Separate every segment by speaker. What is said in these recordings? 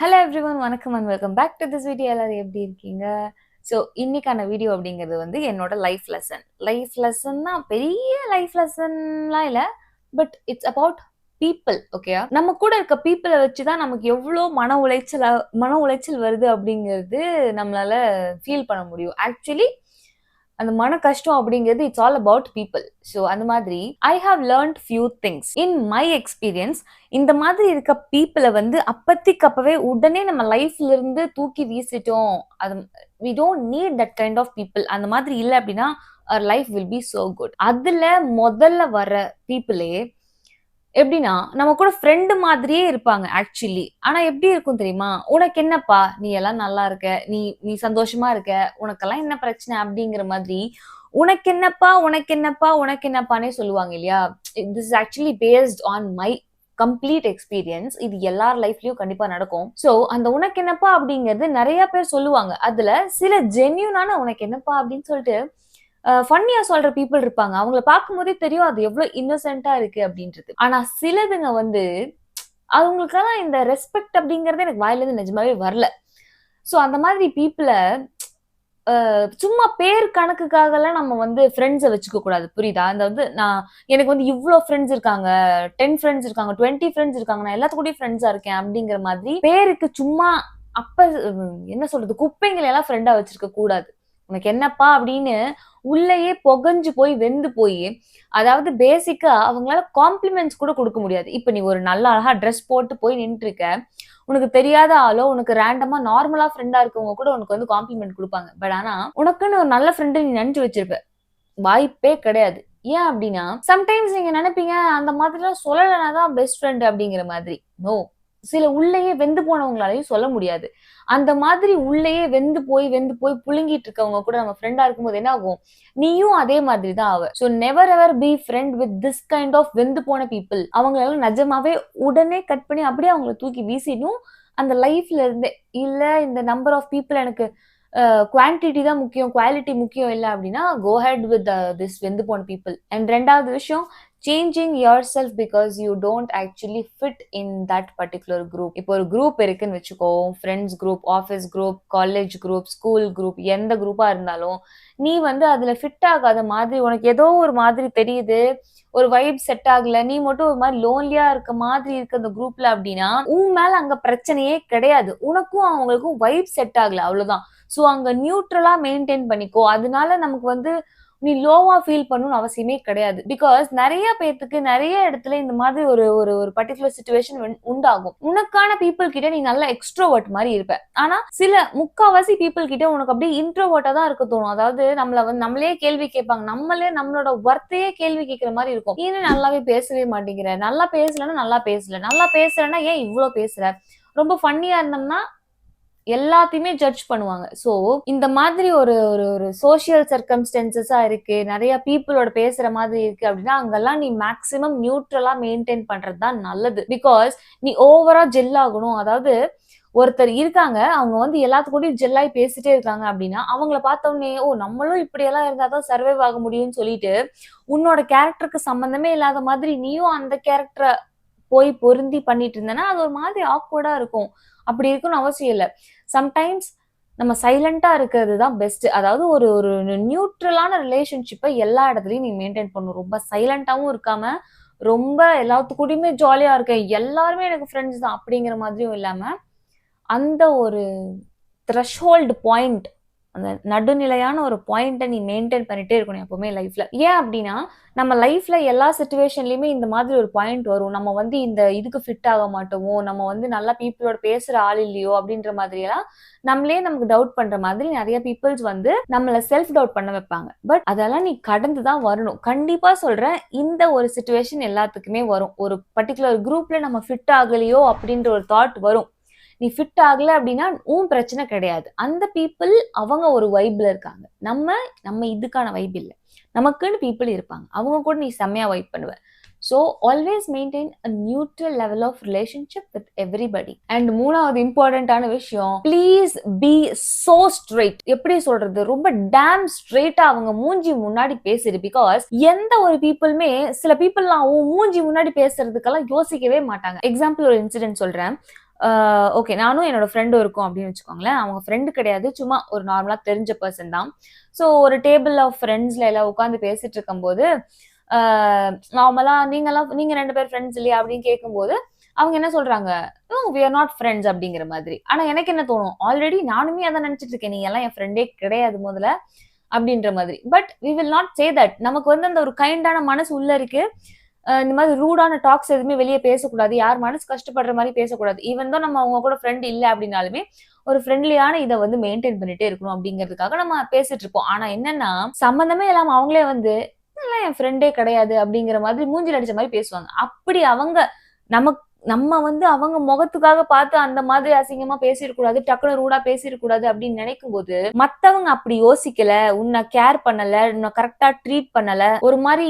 Speaker 1: Hello everyone, வணக்கம் and welcome back to this video. எல்லாரும் எப்படி இருக்கீங்க? ஸோ இன்னைக்கான வீடியோ அப்படிங்கிறது வந்து என்னோட லைஃப் லெசன்னா பெரிய லைஃப் லெசன்லாம் இல்லை, but it's about people. Okay, நம்ம கூட இருக்க பீப்புளை வச்சு தான் நமக்கு எவ்வளோ மன உளைச்சல் வருது அப்படிங்கிறது நம்மளால ஃபீல் பண்ண முடியும். ஆக்சுவலி அந்த மன கஷ்டம் அப்படிங்கிறது it's all about people. So அந்த மாதிரி I have learnt few things in my experience. இந்த மாதிரி இருக்க பீப்புளை வந்து அப்பவே உடனே நம்ம லைஃப்ல இருந்து தூக்கி வீசிட்டோம். அது we don't need that kind of people. அந்த மாதிரி இல்லை அப்படின்னா அவர் life will be so good. அதுல முதல்ல வர பீப்புளே எப்படின்னா நம்ம கூட ஃப்ரெண்டு மாதிரியே இருப்பாங்க ஆக்சுவலி. ஆனா எப்படி இருக்கும் தெரியுமா? உனக்கு என்னப்பா, நீ எல்லாம் நல்லா இருக்க, நீ நீ சந்தோஷமா இருக்க, உனக்கெல்லாம் என்ன பிரச்சனை அப்படிங்கிற மாதிரி உனக்கு என்னப்பா உனக்கு என்னப்பா உனக்கு என்னப்பானே சொல்லுவாங்க இல்லையா? This is actually based on my complete experience. இது எல்லார் லைஃப்லயும் கண்டிப்பா நடக்கும். சோ அந்த உனக்கு என்னப்பா அப்படிங்கிறது நிறைய பேர் சொல்லுவாங்க. அதுல சில ஜென்யூனான உனக்கு என்னப்பா அப்படின்னு சொல்லிட்டு ஃபன்னியா சொல்ற பீப்புள் இருப்பாங்க. அவங்கள பார்க்கும்போதே தெரியும் அது எவ்வளவு இன்னோசென்ட்டா இருக்கு அப்படின்றது. ஆனா சிலதுங்க வந்து அவங்களுக்கெல்லாம் இந்த ரெஸ்பெக்ட் அப்படிங்கறது எனக்கு வாயில இருந்து நிஜமாவே வரல. சோ அந்த மாதிரி பீப்புள சும்மா பேர் கணக்குக்காகலாம் நம்ம வந்து ஃப்ரெண்ட்ஸை வச்சுக்க கூடாது. புரியுதா? அந்த வந்து எனக்கு வந்து இவ்வளோ ஃப்ரெண்ட்ஸ் இருக்காங்க, 10 ஃப்ரெண்ட்ஸ் இருக்காங்க, 20 ஃப்ரெண்ட்ஸ் இருக்காங்க, நான் எல்லாத்து கூடயும் ஃப்ரெண்ட்ஸா இருக்கேன் அப்படிங்கிற மாதிரி பேருக்கு சும்மா அப்ப என்ன சொல்றது, குப்பைங்களை எல்லாம் ஃப்ரெண்டா வச்சிருக்க கூடாது. உனக்கு என்னப்பா அப்படின்னு உள்ளேயே புகஞ்சு போய் வெந்து போய், அதாவது பேசிக்கா அவங்களால காம்ப்ளிமெண்ட்ஸ் கூட கொடுக்க முடியாது. இப்ப நீ ஒரு நல்ல அழகா ட்ரெஸ் போட்டு போய் நின்று இருக்க, உனக்கு தெரியாத ஆளோ உனக்கு ரேண்டமா நார்மலா ஃப்ரெண்டா இருக்கவங்க கூட உனக்கு வந்து காம்ப்ளிமெண்ட் கொடுப்பாங்க. பட் ஆனா உனக்குன்னு ஒரு நல்ல ஃப்ரெண்டு நீ நினைச்சு வச்சிருப்ப, வாய்ப்பே கிடையாது. ஏன் அப்படின்னா சம்டைம்ஸ் நீங்க நினைப்பீங்க அந்த மாதிரிலாம் சொல்லலைனாதான் பெஸ்ட் ஃப்ரெண்ட் அப்படிங்கிற மாதிரி. நோ, சில உள்ளேயே வெந்து போனவங்களாலையும் சொல்ல முடியாது. அந்த மாதிரி உள்ளேயே வெந்து போய் புழுங்கிட்டு இருக்கவங்க கூட நம்ம ஃப்ரெண்டா இருக்கும்போது என்ன ஆகும், நீயும் அதே மாதிரி தான் ஆவ. So never ever be friend with this kind of வெந்து போன பீப்புள். அவங்களால நிஜமாவே உடனே கட் பண்ணி அப்படியே அவங்கள தூக்கி வீசிடும் அந்த லைஃப்ல இருந்தே. இல்ல இந்த நம்பர் ஆஃப் பீப்புள் எனக்கு குவான்டிட்டி தான் முக்கியம், குவாலிட்டி முக்கியம் இல்லை அப்படின்னா கோ ஹெட் வித் திஸ் வெந்து போன பீப்புள். அண்ட் ரெண்டாவது விஷயம், changing your self because you don't actually fit in that particular group. இப்போ ஒரு குரூப் இருக்குன்னு வச்சுக்கோ, friends group, office group, college group, school group, எந்த குரூப்பா இருந்தாலும் நீ வந்து அதுல ஃபிட் ஆகாத மாதிரி உனக்கு ஏதோ ஒரு மாதிரி தெரியுது, ஒரு வைப் செட் ஆகல, நீ மட்டும் ஒரு மாதிரி லோன்லியா இருக்க மாதிரி இருக்கு அந்த குரூப்ல அப்படின்னா உன் மேல அங்க பிரச்சனையே கிடையாது. உனக்கும் அவங்களுக்கும் வைப் செட் ஆகல, அவ்வளவுதான். ஸோ அங்க நியூட்ரலா மெயின்டைன் பண்ணிக்கோ. அதனால நமக்கு வந்து நீ லோவா ஃபீல் பண்ணணும்னு அவசியமே கிடையாது. பிகாஸ் நிறைய பேத்துக்கு நிறைய இடத்துல இந்த மாதிரி ஒரு ஒரு ஒரு பர்டிகுலர் சுச்சுவேஷன் உண்டாகும். உனக்கான பீப்புள் கிட்ட நீ நல்ல எக்ஸ்ட்ரோவர்ட் மாதிரி இருப்ப, ஆனா சில முக்காவாசி பீப்புள் கிட்ட உனக்கு அப்படியே இன்ட்ரோவர்ட்டா தான் இருக்க தோணும். அதாவது நம்மள வந்து நம்மளே கேள்வி கேட்பாங்க, நம்மளே நம்மளோட ஒர்த்தையே கேள்வி கேட்கிற மாதிரி இருக்கும். நீ நல்லாவே பேசவே மாட்டேங்கிற, நல்லா பேசலன்னா நல்லா பேசல, நல்லா பேசுறேன்னா ஏன் இவ்வளோ பேசுற, ரொம்ப ஃபன்னியா இருந்தோம்னா எல்லாத்தையுமே ஜட்ஜ் பண்ணுவாங்க. ஸோ இந்த மாதிரி ஒரு ஒரு ஒரு சோசியல் சர்க்கம்ஸ்டன்சஸா இருக்கு, நிறைய பீப்புளோட பேசுற மாதிரி இருக்கு அப்படின்னா அங்கெல்லாம் நீ மேக்சிமம் நியூட்ரலா மெயின்டைன் பண்றது தான் நல்லது. பிகாஸ் நீ ஓவரா ஜெல் ஆகணும். அதாவது ஒருத்தர் இருக்காங்க, அவங்க வந்து எல்லாத்துக்கூடயும் ஜெல்லாகி பேசிட்டே இருக்காங்க அப்படின்னா அவங்கள பார்த்த உடனே ஓ நம்மளும் இப்படியெல்லாம் இருந்தால் தான் சர்வைவ் ஆக முடியும்னு சொல்லிட்டு உன்னோட கேரக்டருக்கு சம்மந்தமே இல்லாத மாதிரி நீயும் அந்த கேரக்டரை போய் பொருந்தி பண்ணிட்டு இருந்தேன்னா அது ஒரு மாதிரி ஆக்வர்டா இருக்கும். அப்படி இருக்குன்னு அவசியம் இல்லை. சம்டைம்ஸ் நம்ம சைலண்டா இருக்கிறது தான் பெஸ்ட். அதாவது ஒரு ஒரு நியூட்ரலான ரிலேஷன்ஷிப்பை எல்லா இடத்துலயும் நீ மெயின்டைன் பண்ணணும். ரொம்ப சைலண்டாவும் இருக்காம ரொம்ப எல்லாத்துக்கூடயுமே ஜாலியா இருக்க, எல்லாருமே எனக்கு ஃப்ரெண்ட்ஸ் தான் அப்படிங்கிற மாதிரியும் இல்லாம அந்த ஒரு த்ரெஷ்ஹோல்டு பாயிண்ட், அந்த நடுநிலையான ஒரு பாயிண்ட்டை நீ மெயின்டைன் பண்ணிட்டே இருக்கணும் எப்பவுமே லைஃப்ல. ஏன் அப்படின்னா நம்ம லைஃப்ல எல்லா சிச்சுவேஷன்லயுமே இந்த மாதிரி ஒரு பாயிண்ட் வரும். நம்ம வந்து இந்த இதுக்கு ஃபிட் ஆக மாட்டோமோ, நம்ம வந்து நல்லா பீப்புளோட பேசுற ஆள் இல்லையோ அப்படின்ற மாதிரி எல்லாம் நம்மளே நமக்கு டவுட் பண்ற மாதிரி நிறைய பீப்புள்ஸ் வந்து நம்மள செல்ஃப் டவுட் பண்ண வைப்பாங்க. பட் அதெல்லாம் நீ கடந்து தான் வரணும். கண்டிப்பா சொல்றேன், இந்த ஒரு சிச்சுவேஷன் எல்லாத்துக்குமே வரும். ஒரு பர்டிகுலர் குரூப்ல நம்ம ஃபிட் ஆகலையோ அப்படின்ற ஒரு தாட் வரும். நீ ஃபிட் ஆகல அப்படின்னா உன் பிரச்சனை கிடையாது. அந்த பீப்புள் அவங்க ஒரு வைப்ல இருக்காங்க, நம்ம நம்ம இதுக்கான வைப் இல்லை, நமக்குன்னு பீப்புள் இருப்பாங்க, அவங்க கூட நீ செம்மையா வைப் பண்ணுவ. So always maintain a neutral level of relationship with everybody. And மூணாவது இம்பார்ட்டன்டான விஷயம், ப்ளீஸ் பி சோ ஸ்ட்ரெயிட். எப்படி சொல்றது, ரொம்ப டேம் ஸ்ட்ரெயிட்டா அவங்க மூஞ்சி முன்னாடி பேசுது. பிகாஸ் எந்த ஒரு பீப்புளுமே, சில பீப்புள்லாம் மூஞ்சி முன்னாடி பேசுறதுக்கெல்லாம் யோசிக்கவே மாட்டாங்க. எக்ஸாம்பிள் ஒரு இன்சிடென்ட் சொல்றேன். ஓகே நானும் என்னோட ஃப்ரெண்டும் இருக்கோம் அப்படின்னு வச்சுக்கோங்களேன். அவங்க ஃப்ரெண்டு கிடையாது. சும்மா ஒரு நார்மலா தெரிஞ்ச பெர்சன் தான். ஸோ ஒரு டேபிள் ஆஃப் ஃப்ரெண்ட்ஸ்ல எல்லாம் உட்காந்து பேசிட்டு இருக்கும்போது, ஆ நார்மலா நீங்க 2 பேர் ஃப்ரெண்ட்ஸ் இல்லையா? அப்படின்னு கேட்கும்போது, அவங்க என்ன சொல்றாங்க, "no we are not friends" அப்படிங்கிற மாதிரி. ஆனா எனக்கு என்ன தோணும், ஆல்ரெடி நானுமே அதான் நினைச்சுட்டு இருக்கேன். நீங்க எல்லாம் என் ஃப்ரெண்டே கிடையாது முதல்ல அப்படின்ற மாதிரி. But we will not say that. நமக்கு வந்து அந்த ஒரு கைண்டான மனசு உள்ள இருக்கு. இந்த மாதிரி ரூடான டாக்ஸ் எதுவுமே வெளியே பேசக்கூடாது. யார் மனசு கஷ்டப்படுற மாதிரி பேசக்கூடாது. ஈவன் தான் நம்ம அவங்க கூட ஃப்ரெண்ட் இல்ல அப்படின்னாலுமே, ஒரு ஃப்ரெண்ட்லியான இத வந்து மெயின்டெயின் பண்ணிட்டே இருக்கணும் அப்படிங்கிறதுக்காக நம்ம பேசிட்டு இருப்போம். ஆனா என்னன்னா, சம்மந்தமே இல்லாம அவங்களே வந்து, "இதெல்லாம் என் ஃப்ரெண்டே கிடையாது" அப்படிங்கிற மாதிரி மூஞ்சில அடிச்ச மாரி பேசுவாங்க. அப்படி அவங்க நமக் நம்ம வந்து அவங்க முகத்துக்காக பார்த்து அந்த மாதிரி அசிங்கமா பேசிறக்கூடாது. டக்குனு ரூடா பேசிறக்கூடாது அப்படின்னு நினைக்கும்போது, மத்தவங்க அப்படி யோசிக்கல, உன்ன கேர் பண்ணல, உன்ன கரெக்ட்டா ட்ரீட் பண்ணல, ஒரு மாரி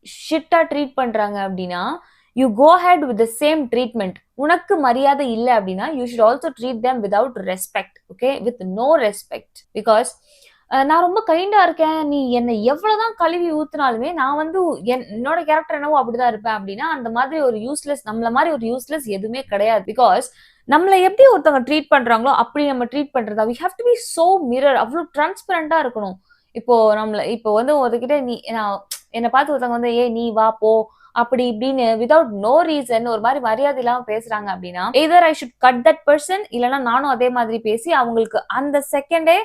Speaker 1: ஷிட்டா ட்ரீட் பண்றாங்க அப்படின்னா, you go ahead with the same treatment. உனக்கு மரியாதை இல்ல அப்படின்னா, you should also treat them without respect. Okay? With no respect. Because நான் ரொம்ப கைண்டா இருக்கேன். நீ என்ன எவ்வளவுதான் கழுவி ஊத்துனாலுமே, நான் வந்து என்னோட கேரக்டர் என்னவோ அப்படிதான் இருப்பேன் அப்படின்னா, அந்த மாதிரி ஒரு யூஸ்லெஸ் நம்மள மாரி ஒரு யூஸ்லெஸ் எதுவுமே கிடையாது. பிகாஸ் நம்மள எப்படி ஒருத்தவங்க ட்ரீட் பண்றாங்களோ, அப்படி நம்ம ட்ரீட் பண்றதா we have to be so mirror. அவ்ளோ டிரான்ஸ்பரண்டா இருக்கணும். இப்போ வந்து ஒருத்தகிட்ட என்ன பார்த்து ஒருத்தவங்க வந்து, "ஏய் நீ வா, போ" அப்படி இப்படின்னு வித்தவுட் நோ ரீசன் ஒரு மாரி மரியாதை இல்லாம பேசுறாங்க அப்படின்னா, either I should cut that person இல்லன்னா நானும் அதே மாதிரி பேசி அவங்களுக்கு அந்த செகண்டே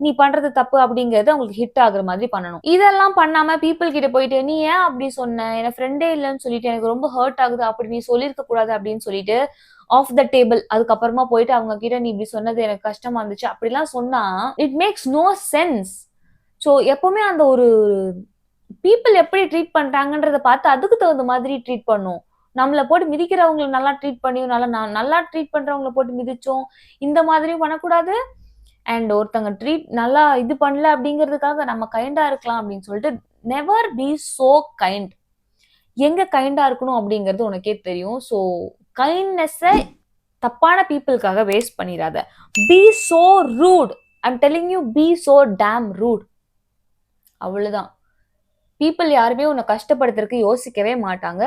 Speaker 1: நீ பண்றது தப்பு அப்படிங்கிறது அவங்களுக்கு ஹிட் ஆகுற மாதிரி பண்ணணும். இதெல்லாம் பண்ணாம பீப்பிள் கிட்ட போயிட்டு, "நீ ஏன் அப்படி சொன்ன? என் ஃப்ரெண்டே இல்லன்னு சொல்லிட்டு எனக்கு ரொம்ப ஹர்ட் ஆகுது. அப்படி நீ சொல்லியிருக்க கூடாது" அப்படின்னு சொல்லிட்டு ஆஃப் த டேபிள் அதுக்கப்புறமா போயிட்டு அவங்க கிட்ட, "நீ இப்படி சொன்னது எனக்கு கஷ்டமா இருந்துச்சு" அப்படிலாம் சொன்னா it makes no sense. So எப்பவுமே அந்த ஒரு பீப்பிள் எப்படி ட்ரீட் பண்றாங்கன்றத பார்த்து அதுக்கு தகுந்த மாதிரி ட்ரீட் பண்ணும். நம்மள போட்டு மிதிக்கிறவங்கள நல்லா ட்ரீட் பண்ணியும், நல்லா ட்ரீட் பண்றவங்கள போட்டு மிதிச்சோம், இந்த மாதிரியும் பண்ணக்கூடாது. அண்ட் ஒருத்தங்க நல்லா இது பண்ணல அப்படிங்கிறதுக்காக நம்ம கைண்டா இருக்கலாம் அப்படின்னு சொல்லிட்டு நெவர் பி சோ கைண்ட். எங்க கைண்டா இருக்கணும் அப்படிங்கிறது உனக்கே தெரியும். ஸோ கைண்ட்னஸ தப்பான பீப்பிள்காக வேஸ்ட் பண்ணிராத. Be so rude. I'm telling you be so damn rude. அவ்வளவுதான். பீப்பிள் யாருமே உன்னை கஷ்டப்படுத்துறதுக்கு யோசிக்கவே மாட்டாங்க.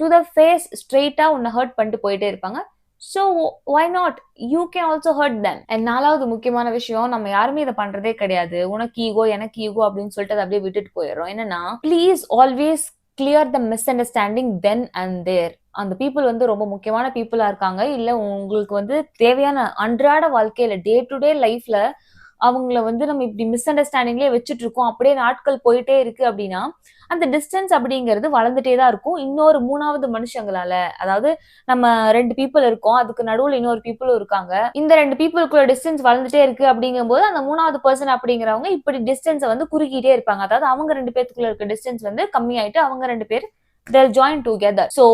Speaker 1: டு த ஃபேஸ் ஸ்ட்ரெயிட்டா உன்னை ஹர்ட் பண்ணிட்டு போயிட்டே இருப்பாங்க. So why not? You can also hurt them. And 4வது முக்கியமான விஷயம், நம்ம யாருமே இதை பண்றதே கிடையாது. உனக்கு ஈகோ, எனக்கு ஈகோ அப்படின்னு சொல்லிட்டு அதை அப்படியே விட்டுட்டு போயிடுறோம். என்னன்னா, please always clear the misunderstanding then and there. அந்த பீப்புள் வந்து ரொம்ப முக்கியமான பீப்புளா இருக்காங்க. இல்ல உங்களுக்கு வந்து தேவையான அன்றாட வாழ்க்கையில டே டு டே லைஃப்ல அவங்கள வந்து நம்ம இப்படி மிஸ் அண்டர்ஸ்டாண்டிங்லேயே வச்சுட்டு இருக்கோம். அப்படியே நாட்கள் போயிட்டே இருக்கு அப்படின்னா, அந்த டிஸ்டன்ஸ் அப்படிங்கிறது வளர்ந்துட்டே தான் இருக்கும். இன்னொரு 3வது மனுஷங்களால, அதாவது நம்ம 2 பீப்புள் இருக்கோம். அதுக்கு நடுவுல இன்னொரு பீப்புளும் இருக்காங்க. இந்த 2 பீப்புளுக்குள்ள டிஸ்டன்ஸ் வளர்ந்துட்டே இருக்கு அப்படிங்கும்போது, அந்த 3வது பெர்சன் அப்படிங்கிறவங்க இப்படி டிஸ்டன்ஸ வந்து குறுக்கிட்டே இருப்பாங்க. அதாவது அவங்க 2 பேத்துக்குள்ள இருக்க டிஸ்டன்ஸ் வந்து கம்மியாயிட்டு அவங்க 2 பேர் they'll join together. So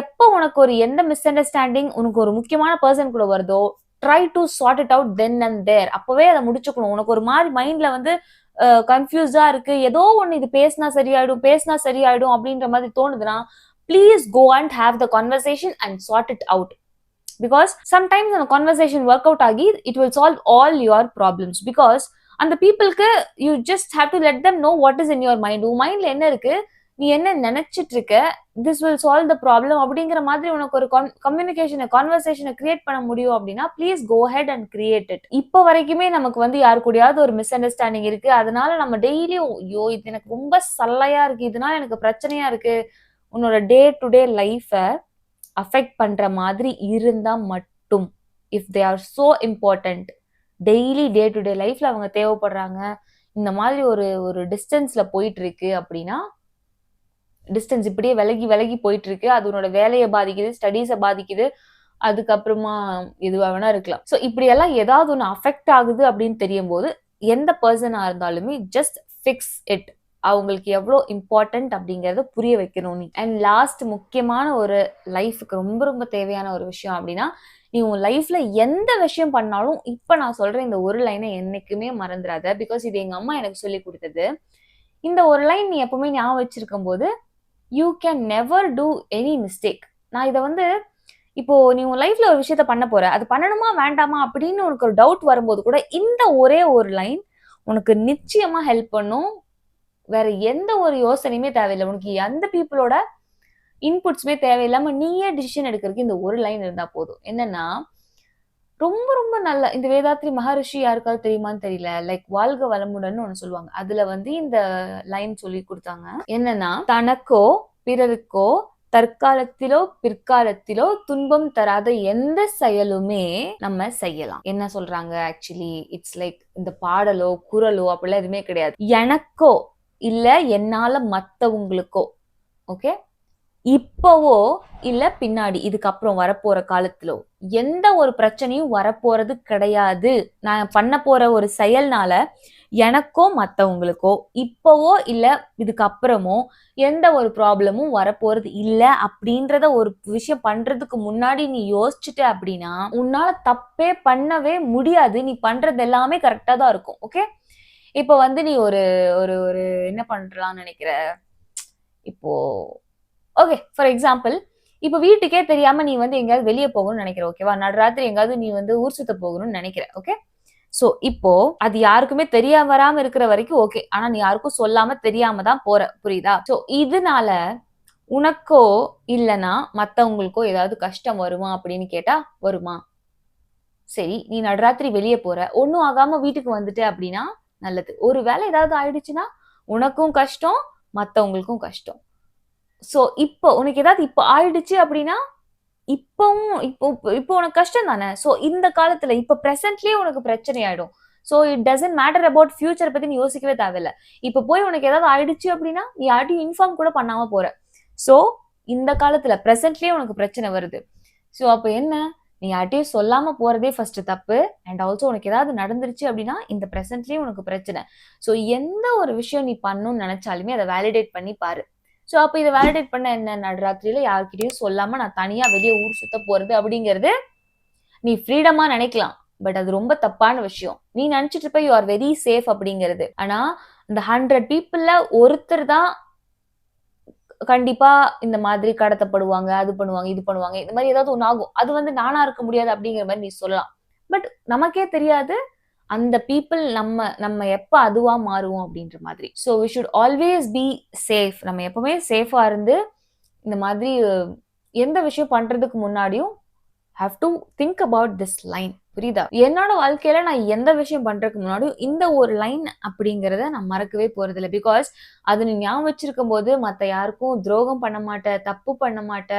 Speaker 1: எப்ப உனக்கு ஒரு எந்த மிஸ் அண்டர்ஸ்டாண்டிங் உனக்கு ஒரு முக்கியமான பெர்சன் கூட வருதோ, try to sort it out then and there. அப்பவே அதை முடிச்சுக்கணும். உனக்கு ஒரு மாதிரி மைண்ட்ல வந்து கன்ஃபியூஸ்டா இருக்கு, ஏதோ ஒண்ணு இது பேசினா சரியாயிடும் அப்படின்ற மாதிரி தோணுதுன்னா, please go and have the conversation and sort it out. Because sometimes அந்த கான்வர்சேஷன் ஒர்க் அவுட் ஆகி it will solve all your problems. Because அந்த பீப்புளுக்கு you just have to let them know what is in your mind. உன் மைண்ட்ல என்ன இருக்கு, நீ என்ன நினைச்சிட்டு இருக்க, this will solve the problem அப்படிங்கிற மாதிரி உனக்கு ஒரு கான்வர்சேஷனை கிரியேட் பண்ண முடியும் அப்படின்னா, please go ahead and create it. இப்போ வரைக்குமே நமக்கு வந்து யாரு கூடயாவது ஒரு மிஸ் அண்டர்ஸ்டாண்டிங் இருக்கு, அதனால நம்ம டெய்லியும் ஐயோ இது எனக்கு ரொம்ப சல்லையா இருக்கு, இதனால எனக்கு பிரச்சனையா இருக்கு, உன்னோட day to day life affect பண்ற மாதிரி இருந்தா மட்டும், if they are so important, daily day to day லைஃப்ல அவங்க தேவைப்படுறாங்க, இந்த மாதிரி ஒரு டிஸ்டன்ஸ்ல போயிட்டு இருக்கு அப்படின்னா, டிஸ்டன்ஸ் இப்படியே விலகி போயிட்டு இருக்கு, அது உன்னோட வேலையை பாதிக்குது, ஸ்டடீஸை பாதிக்குது, அதுக்கப்புறமா எதுவா வேணா இருக்கலாம். ஸோ இப்படி எல்லாம் ஏதாவது ஒன்று அஃபெக்ட் ஆகுது அப்படின்னு தெரியும் போது, எந்த பர்சனா இருந்தாலுமே ஜஸ்ட் ஃபிக்ஸ் இட். அவங்களுக்கு எவ்வளோ இம்பார்ட்டன்ட் அப்படிங்கறத புரிய வைக்கணும் நீ. அண்ட் லாஸ்ட் முக்கியமான ஒரு லைஃபுக்கு ரொம்ப ரொம்ப தேவையான ஒரு விஷயம் அப்படின்னா, நீ உன் லைஃப்ல எந்த விஷயம் பண்ணாலும் இப்ப நான் சொல்ற இந்த ஒரு லைனை என்னைக்குமே மறந்துடாத. பிகாஸ் இது எங்க அம்மா எனக்கு சொல்லி கொடுத்தது. இந்த ஒரு லைன் நீ எப்பவுமே ஞாபகம் வச்சிருக்கும் போது, you can never do any mistake. நான் இதை வந்து இப்போ நீ உன் லைஃப்ல ஒரு விஷயத்த பண்ண போற, அது பண்ணணுமா வேண்டாமா அப்படின்னு உனக்கு ஒரு டவுட் வரும்போது கூட இந்த ஒரே ஒரு லைன் உனக்கு நிச்சயமா ஹெல்ப் பண்ணும். வேற எந்த ஒரு யோசனையுமே தேவையில்லை. உனக்கு அந்த பீப்புளோட இன்புட்ஸ்மே தேவையில்லாம நீயே டிசிஷன் எடுக்கிறதுக்கு இந்த ஒரு லைன் இருந்தா போதும். என்னன்னா, ரொம்ப ரொம்ப நல்ல இந்த வேதாத்ரி மகரிஷி யாருக்காவது தெரியுமான்னு தெரியல. லைக் வாழ்க வளமுடன்னு ஒண்ணு சொல்லுவாங்க. அதுல வந்து இந்த லைன் சொல்லி குடுத்தாங்க. என்னன்னா, தனக்கோ பிறருக்கோ தற்காலத்திலோ பிற்காலத்திலோ துன்பம் தராத எந்த செயலுமே நம்ம செய்யலாம். என்ன சொல்றாங்க ஆக்சுவலி இட்ஸ் லைக் இந்த பாடலோ குரலோ அப்படிலாம் எதுவுமே கிடையாது. எனக்கோ இல்ல என்னால மத்தவங்களுக்கோ ஓகே இப்பவோ இல்ல பின்னாடி இதுக்கப்புறம் வரப்போற காலத்திலோ எந்த ஒரு பிரச்சனையும் வரப்போறது கிடையாது. நான் பண்ண போற ஒரு செயல்னால எனக்கோ மத்தவங்களுக்கோ இப்பவோ இல்ல இதுக்கப்புறமோ எந்த ஒரு ப்ராப்ளமும் வரப்போறது இல்ல அப்படின்றத ஒரு விஷயம் பண்றதுக்கு முன்னாடி நீ யோசிச்சுட்ட அப்படின்னா உன்னால தப்பே பண்ணவே முடியாது. நீ பண்றது எல்லாமே கரெக்டா தான் இருக்கும். ஓகே, இப்போ வந்து நீ ஒரு ஒரு ஒரு என்ன பண்றலாம்னு நினைக்கிற? இப்போ ஓகே ஃபார் எக்ஸாம்பிள் இப்போ வீட்டுக்கே தெரியாம நீ வந்து எங்கேயாவது வெளியே போகணும்னு நினைக்கிற. ஓகேவா, நடுராத்திரி எங்காவது நீ வந்து ஊர் சுத்த போகணும்னு நினைக்கிற. ஓகே, சோ இப்போ அது யாருக்குமே தெரிய வராம இருக்கிற வரைக்கும் ஓகே. ஆனா நீ யாருக்கும் சொல்லாம தெரியாம தான் போற. புரியுதா? சோ இதனால உனக்கோ இல்லனா மத்தவங்களுக்கோ ஏதாவது கஷ்டம் வருமா அப்படின்னு கேட்டா வருமா? சரி, நீ நடுராத்திரி வெளியே போற, ஒன்னும் ஆகாம வீட்டுக்கு வந்துட்ட அப்படின்னா நல்லது. ஒரு வேளை ஏதாவது ஆயிடுச்சுன்னா உனக்கும் கஷ்டம், மத்தவங்களுக்கும் கஷ்டம். சோ இப்போ உனக்கு ஏதாவது இப்போ ஆயிடுச்சு அப்படின்னா இப்பவும் இப்போ இப்போ உனக்கு கஷ்டம் தானே. சோ இந்த காலத்துல இப்ப பிரசன்ட்லயே உனக்கு பிரச்சனை ஆயிடும். So it doesn't matter about future பத்தி நீ யோசிக்கவே தேவையில்ல. இப்ப போய் உனக்கு ஏதாவது ஆயிடுச்சு அப்படின்னா நீ யார்ட்டையும் இன்ஃபார்ம் கூட பண்ணாம போற. சோ இந்த காலத்துல பிரசன்ட்லயே உனக்கு பிரச்சனை வருது. சோ அப்ப என்ன, நீ யார்ட்டையும் சொல்லாம போறதே ஃபர்ஸ்ட் தப்பு. அண்ட் ஆல்சோ உனக்கு ஏதாவது நடந்துருச்சு அப்படின்னா இந்த பிரசன்ட்லயே உனக்கு பிரச்சனை. சோ எந்த ஒரு விஷயம் நீ பண்ணணும்னு நினைச்சாலுமே அதை வேலிடேட் பண்ணி பாரு. சோ அப்ப இதை வேலிடேட் பண்ண என்ன, நடுராத்திரியில யார்கிட்டயும் சொல்லாம நான் தனியா வெளியே ஊர் சுத்த போறது அப்படிங்கிறது நீ ஃப்ரீடமா நினைக்கலாம். பட் அது ரொம்ப தப்பான விஷயம். நீ நினைச்சிட்டு இருப்ப யூ ஆர் வெரி சேஃப் அப்படிங்கிறது. ஆனா இந்த 100 பீப்புள்ல ஒருத்தர் தான் கண்டிப்பா இந்த மாதிரி கடத்தப்படுவாங்க, அது பண்ணுவாங்க, இது பண்ணுவாங்க, இந்த மாதிரி ஏதாவது ஒண்ணு ஆகும். அது வந்து நானா இருக்க முடியாது அப்படிங்கிற மாதிரி நீ சொல்லலாம். பட் நமக்கே தெரியாது அந்த பீப்புள் நம்ம நம்ம எப்ப அதுவா மாறுவோம் அப்படின்ற மாதிரி. So we should always be safe. நம்ம எப்பவுமே சேஃபா இருந்து இந்த மாதிரி எந்த விஷயம் பண்றதுக்கு முன்னாடியும் have to think about this line. புரியுதா? என்னோட வாழ்க்கையில நான் எந்த விஷயம் பண்றதுக்கு முன்னாடியும் இந்த ஒரு லைன் அப்படிங்கறத நான் மறக்கவே போறதில்லை. பிகாஸ் அது நீ ஞாபகம் வச்சிருக்கும் போது மத்த யாருக்கும் துரோகம் பண்ண மாட்ட, தப்பு பண்ண மாட்ட.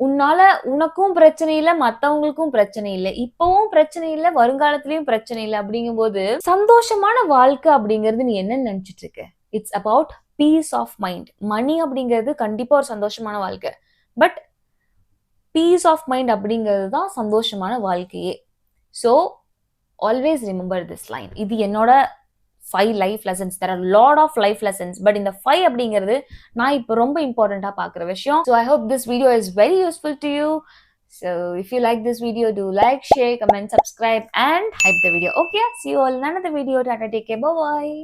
Speaker 1: உன்னால உனக்கும் பிரச்சனை இல்ல, மத்தவங்களுக்கும் பிரச்சனை இல்ல. இப்பவும் பிரச்சனை இல்ல, வருங்காலத்திலயும் பிரச்சனை இல்ல. அப்படிங்கும்போது சந்தோஷமான வாழ்க்கை அப்படிங்கிறது நீ என்ன நினைச்சிட்டு இருக்க? It's about peace of mind. Money அப்படிங்கிறது கண்டிப்பா ஒரு சந்தோஷமான வாழ்க்கை. பட் பீஸ் ஆஃப் மைண்ட் அப்படிங்கிறது தான் சந்தோஷமான வாழ்க்கையே. So always remember this line. இது என்னோட 5 life lessons. There are lot of life lessons. But இந்த 5 அப்படிங்கிறது நான் இப்போ ரொம்ப இம்பார்ட்டண்டா பார்க்குற விஷயம். So I hope this video is very useful to you. So if you like this video, do like, share, comment, subscribe and hype the video. Okay, see you all in another video. Tata, take care, bye bye.